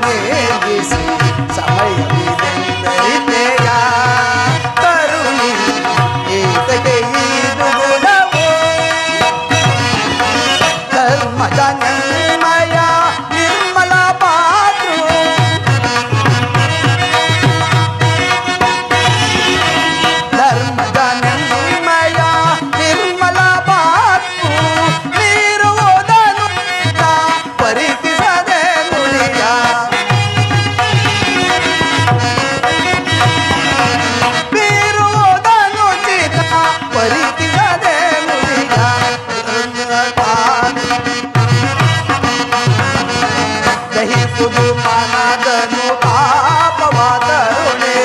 ನೇಗಿಸಿ ಸಮಯವಿದೆಂದರಿತೆಯ ಕರುಣಿ ಏತಗೆ ಇದು ಗುಣವೋ ಧರ್ಮದ ನಿರ್ಮಯ ನಿರ್ಮಲ ಪಾತ್ರು ಧರ್ಮದ ನಿರ್ಮಯ ನಿರ್ಮಲ ಪಾತ್ರು ನೀರು ಓದನು ಪರಿತಿಸದೆ ನುಡಿಯ ಬೀರುವುದನು ಚಿತ್ತ ಪರಿತಿಸದೆ ನುಡಿಯ ದಹಿಸುವುದು ಮನದನು ಪಾಪವಾದರುಣೆ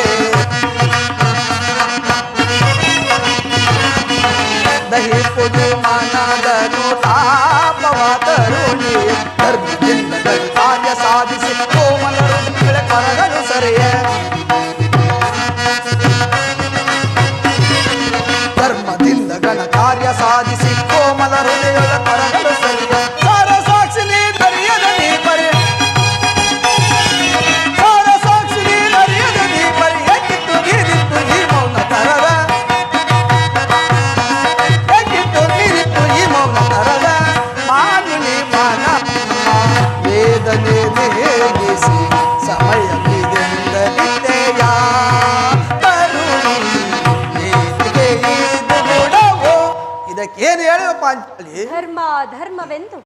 ದಹಿಸುವುದು ಮನದನು ಪಾಪವಾದರುಣೆ ಧರ್ಮದಿಂದ ಕಾರ್ಯ ಸಾಧಿಸಿ ಕೋಮಲರು ಕರಗನು ಸರಿಯೇ ಧರ್ಮದಿಂದ ಘನ ಕಾರ್ಯ ಸಾಧಿ